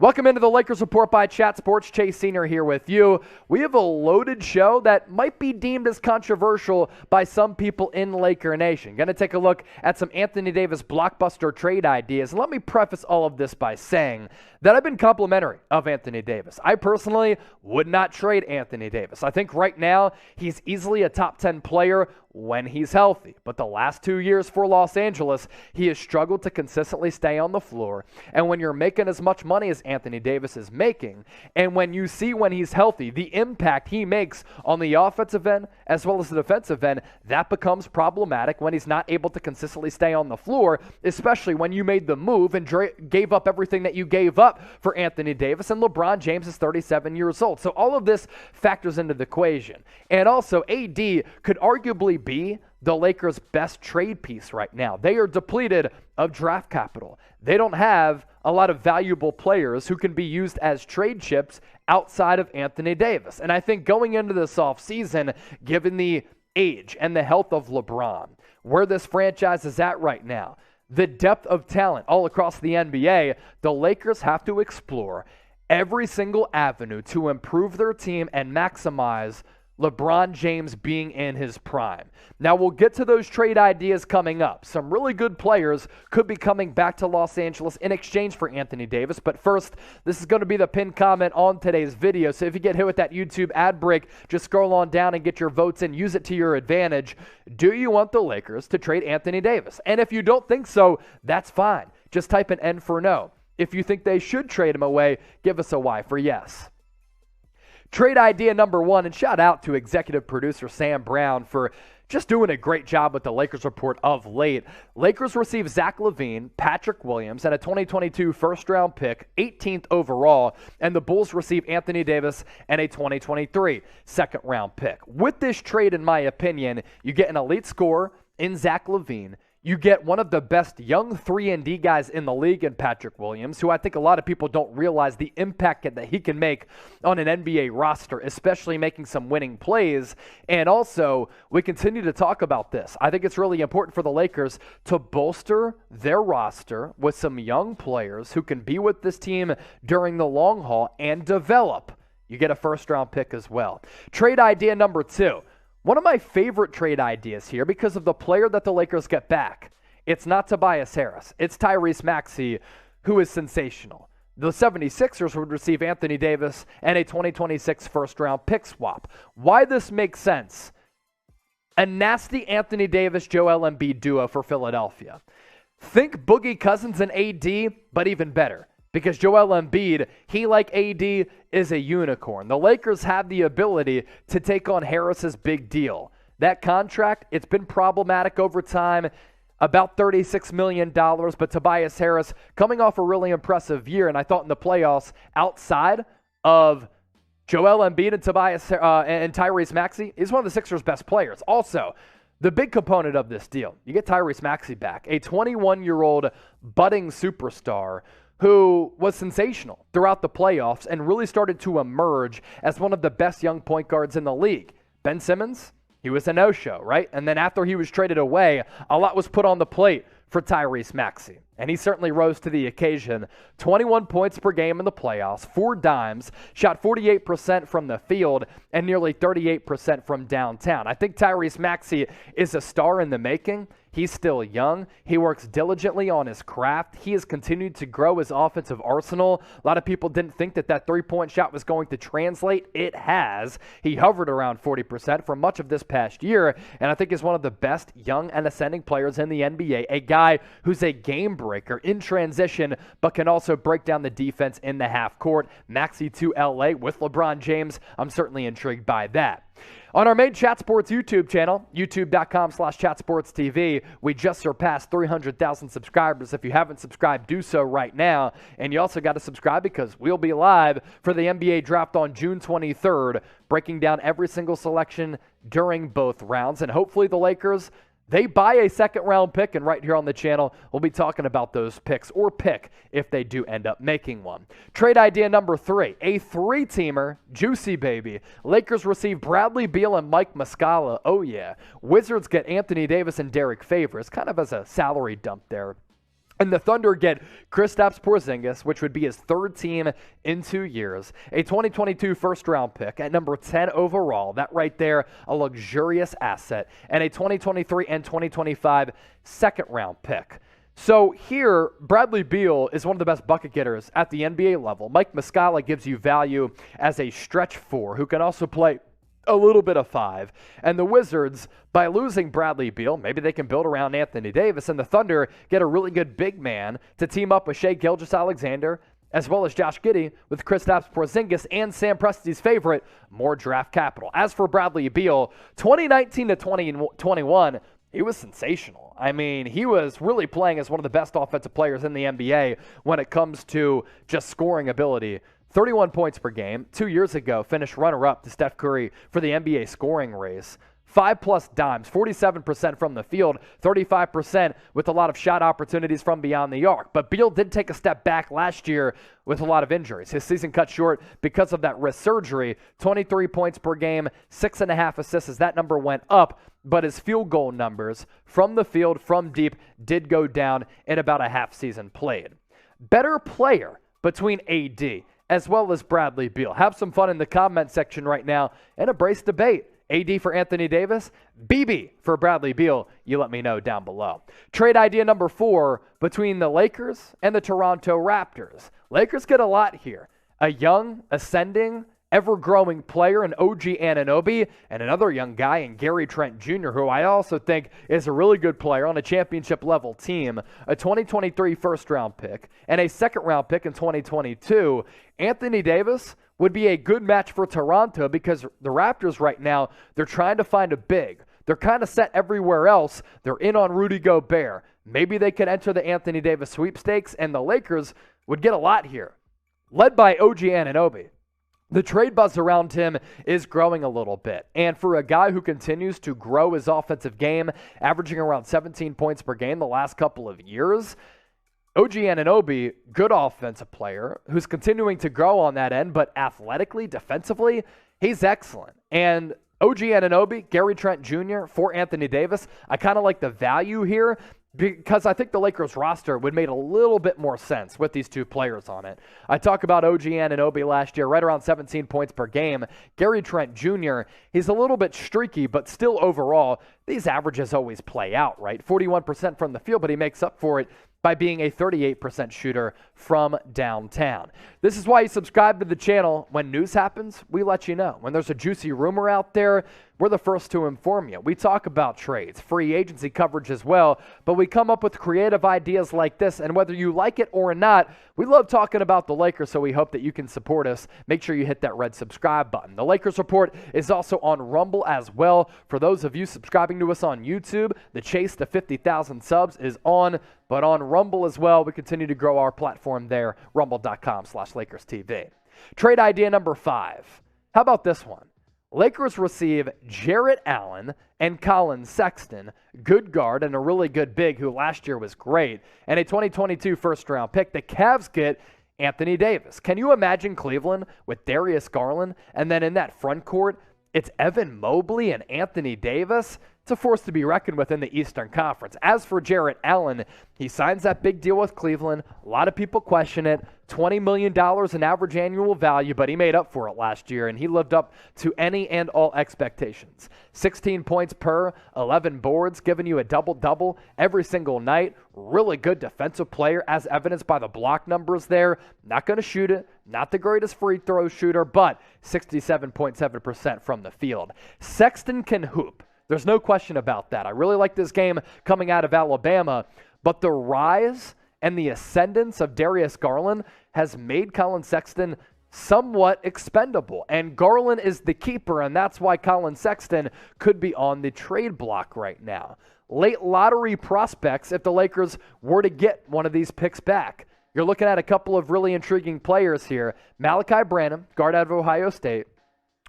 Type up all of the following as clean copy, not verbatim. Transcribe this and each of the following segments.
Welcome into the Lakers Report by Chat Sports. Chase Senior here with you. We have a loaded show that might be deemed as controversial by some people in Laker Nation. Going to take a look at some Anthony Davis blockbuster trade ideas. And let me preface all of this by saying that I've been complimentary of Anthony Davis. I personally would not trade Anthony Davis. I think right now he's easily a top 10 player when he's healthy. But the last 2 years for Los Angeles, he has struggled to consistently stay on the floor. And when you're making as much money as Anthony Davis is making, and when you see when he's healthy, the impact he makes on the offensive end as well as the defensive end, that becomes problematic when he's not able to consistently stay on the floor, especially when you made the move and gave up everything that you gave up for Anthony Davis, and LeBron James is 37 years old. So all of this factors into the equation. And also, AD could arguably be the Lakers' best trade piece right now. They are depleted of draft capital. They don't have a lot of valuable players who can be used as trade chips outside of Anthony Davis. And I think going into this offseason, given the age and the health of LeBron, where this franchise is at right now, the depth of talent all across the NBA, the Lakers have to explore every single avenue to improve their team and maximize LeBron James being in his prime. Now, we'll get to those trade ideas coming up. Some really good players could be coming back to Los Angeles in exchange for Anthony Davis. But first, this is going to be the pinned comment on today's video. So if you get hit with that YouTube ad break, just scroll on down and get your votes in. Use it to your advantage. Do you want the Lakers to trade Anthony Davis? And if you don't think so, that's fine. Just type an N for no. If you think they should trade him away, give us a Y for yes. Trade idea number one, and shout out to executive producer Sam Brown for just doing a great job with the Lakers Report of late. Lakers receive Zach LaVine, Patrick Williams, and a 2022 first-round pick, 18th overall, and the Bulls receive Anthony Davis and a 2023 second-round pick. With this trade, in my opinion, you get an elite scorer in Zach LaVine. You get one of the best young 3-and-D guys in the league in Patrick Williams, who I think a lot of people don't realize the impact that he can make on an NBA roster, especially making some winning plays. And also, we continue to talk about this. I think it's really important for the Lakers to bolster their roster with some young players who can be with this team during the long haul and develop. You get a first-round pick as well. Trade idea number two. One of my favorite trade ideas here because of the player that the Lakers get back. It's not Tobias Harris. It's Tyrese Maxey, who is sensational. The 76ers would receive Anthony Davis and a 2026 first-round pick swap. Why this makes sense? A nasty Anthony Davis-Joel Embiid duo for Philadelphia. Think Boogie Cousins and AD, but even better. Because Joel Embiid, he like AD, is a unicorn. The Lakers have the ability to take on Harris's big deal. That contract, it's been problematic over time, about $36 million, but Tobias Harris coming off a really impressive year, and I thought in the playoffs, outside of Joel Embiid and Tyrese Maxey, is one of the Sixers' best players. Also, the big component of this deal, you get Tyrese Maxey back, a 21-year-old budding superstar who was sensational throughout the playoffs and really started to emerge as one of the best young point guards in the league. Ben Simmons, he was a no-show, right? And then after he was traded away, a lot was put on the plate for Tyrese Maxey. And he certainly rose to the occasion. 21 points per game in the playoffs, 4 dimes, shot 48% from the field, and nearly 38% from downtown. I think Tyrese Maxey is a star in the making. He's still young. He works diligently on his craft. He has continued to grow his offensive arsenal. A lot of people didn't think that three-point shot was going to translate. It has. He hovered around 40% for much of this past year, and I think is one of the best young and ascending players in the NBA, a guy who's a game breaker in transition, but can also break down the defense in the half court. Maxey to LA with LeBron James. I'm certainly intrigued by that. On our main Chat Sports YouTube channel, youtube.com/chatsportstv, we just surpassed 300,000 subscribers. If you haven't subscribed, do so right now. And you also got to subscribe because we'll be live for the NBA Draft on June 23rd, breaking down every single selection during both rounds. And hopefully the Lakers, they buy a second-round pick, and right here on the channel, we'll be talking about those picks, or pick if they do end up making one. Trade idea number 3, a 3-teamer, juicy baby. Lakers receive Bradley Beal and Mike Muscala. Oh, yeah. Wizards get Anthony Davis and Derek Favors, kind of as a salary dump there. And the Thunder get Kristaps Porzingis, which would be his third team in 2 years, a 2022 first-round pick at number 10 overall. That right there, a luxurious asset, and a 2023 and 2025 second-round pick. So here, Bradley Beal is one of the best bucket getters at the NBA level. Mike Muscala gives you value as a stretch four who can also play a little bit of five. And the Wizards, by losing Bradley Beal, maybe they can build around Anthony Davis, and the Thunder get a really good big man to team up with Shai Gilgeous-Alexander, as well as Josh Giddey with Kristaps Porzingis and Sam Presti's favorite, more draft capital. As for Bradley Beal, 2019 to 2021, he was sensational. I mean, he was really playing as one of the best offensive players in the NBA when it comes to just scoring ability. 31 points per game. 2 years ago, finished runner-up to Steph Curry for the NBA scoring race. 5+ dimes, 47% from the field, 35% with a lot of shot opportunities from beyond the arc. But Beal did take a step back last year with a lot of injuries. His season cut short because of that wrist surgery. 23 points per game, 6.5 assists as that number went up. But his field goal numbers from the field, from deep, did go down in about a half season played. Better player between AD as well as Bradley Beal. Have some fun in the comment section right now and embrace debate. AD for Anthony Davis, BB for Bradley Beal. You let me know down below. Trade idea number 4 between the Lakers and the Toronto Raptors. Lakers get a lot here. A young, ascending, ever-growing player in OG Anunoby, and another young guy in Gary Trent Jr., who I also think is a really good player on a championship-level team, a 2023 first-round pick, and a second-round pick in 2022. Anthony Davis would be a good match for Toronto because the Raptors right now, they're trying to find a big. They're kind of set everywhere else. They're in on Rudy Gobert. Maybe they could enter the Anthony Davis sweepstakes, and the Lakers would get a lot here, led by OG Anunoby. The trade buzz around him is growing a little bit. And for a guy who continues to grow his offensive game, averaging around 17 points per game the last couple of years, OG Anunoby, good offensive player who's continuing to grow on that end, but athletically, defensively, he's excellent. And OG Anunoby, Gary Trent Jr. for Anthony Davis, I kind of like the value here, because I think the Lakers roster would make a little bit more sense with these two players on it. I talk about OG Anunoby last year, right around 17 points per game. Gary Trent Jr., he's a little bit streaky, but still overall, these averages always play out, right? 41% from the field, but he makes up for it by being a 38% shooter from downtown. This is why you subscribe to the channel. When news happens, we let you know. When there's a juicy rumor out there, we're the first to inform you. We talk about trades, free agency coverage as well, but we come up with creative ideas like this, and whether you like it or not, we love talking about the Lakers, so we hope that you can support us. Make sure you hit that red subscribe button. The Lakers Report is also on Rumble as well. For those of you subscribing to us on YouTube, the chase to 50,000 subs is on, but on Rumble as well. We continue to grow our platform there, rumble.com/LakersTV. Trade idea number 5. How about this one? Lakers receive Jarrett Allen and Colin Sexton, good guard and a really good big who last year was great, and a 2022 first-round pick. The Cavs get Anthony Davis. Can you imagine Cleveland with Darius Garland, and then in that front court, it's Evan Mobley and Anthony Davis? It's a force to be reckoned with in the Eastern Conference. As for Jarrett Allen, he signs that big deal with Cleveland. A lot of people question it. $20 million in average annual value, but he made up for it last year, and he lived up to any and all expectations. 16 points per, 11 boards, giving you a double-double every single night. Really good defensive player, as evidenced by the block numbers there. Not going to shoot it, not the greatest free throw shooter, but 67.7% from the field. Sexton can hoop. There's no question about that. I really like this game coming out of Alabama, but the rise and the ascendance of Darius Garland has made Colin Sexton somewhat expendable. And Garland is the keeper, and that's why Colin Sexton could be on the trade block right now. Late lottery prospects if the Lakers were to get one of these picks back. You're looking at a couple of really intriguing players here. Malachi Branham, guard out of Ohio State.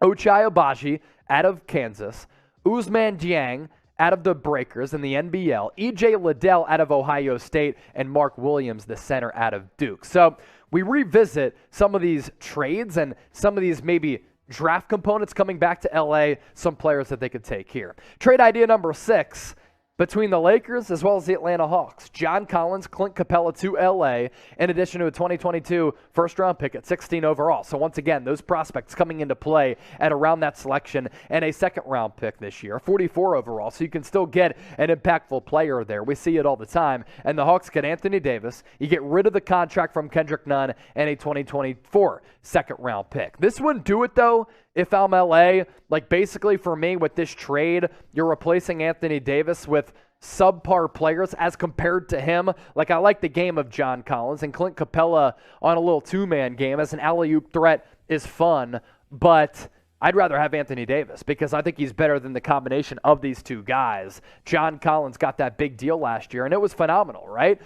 Ochai Agbaji out of Kansas. Ousmane Dieng out of the Breakers in the NBL, E.J. Liddell out of Ohio State, and Mark Williams, the center, out of Duke. So we revisit some of these trades and some of these maybe draft components coming back to L.A., some players that they could take here. Trade idea number 6. between the Lakers as well as the Atlanta Hawks. John Collins, Clint Capella to LA, in addition to a 2022 first-round pick at 16 overall. So once again, those prospects coming into play at around that selection, and a second-round pick this year, 44 overall. So you can still get an impactful player there. We see it all the time. And the Hawks get Anthony Davis. You get rid of the contract from Kendrick Nunn and a 2024 second-round pick. This wouldn't do it, though, if I'm LA. Like, basically for me, with this trade, you're replacing Anthony Davis with subpar players as compared to him. Like, I like the game of John Collins, and Clint Capella on a little two-man game as an alley-oop threat is fun, but I'd rather have Anthony Davis because I think he's better than the combination of these two guys. John Collins got that big deal last year, and it was phenomenal, right?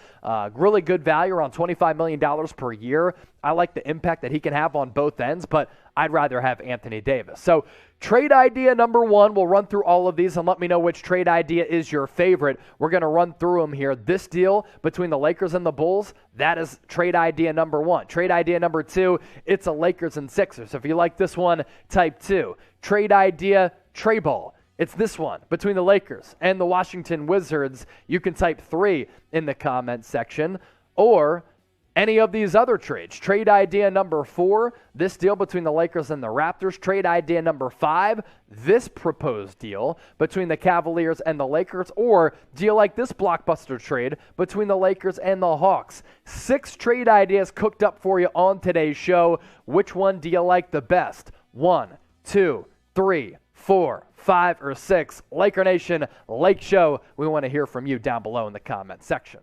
Really good value, around $25 million per year. I like the impact that he can have on both ends, but I'd rather have Anthony Davis. So trade idea number one, we'll run through all of these and let me know which trade idea is your favorite. We're going to run through them here. This deal between the Lakers and the Bulls, that is trade idea number one. Trade idea number two, it's a Lakers and Sixers. If you like this one, type 2. Trade idea, Trey Ball. It's this one between the Lakers and the Washington Wizards. You can type 3 in the comment section, or any of these other trades. Trade idea number 4, this deal between the Lakers and the Raptors. Trade idea number 5, this proposed deal between the Cavaliers and the Lakers. Or do you like this blockbuster trade between the Lakers and the Hawks? 6 trade ideas cooked up for you on today's show. Which one do you like the best? 1, 2, 3, 4, 5, or 6? Laker Nation, Lake Show. We want to hear from you down below in the comment section.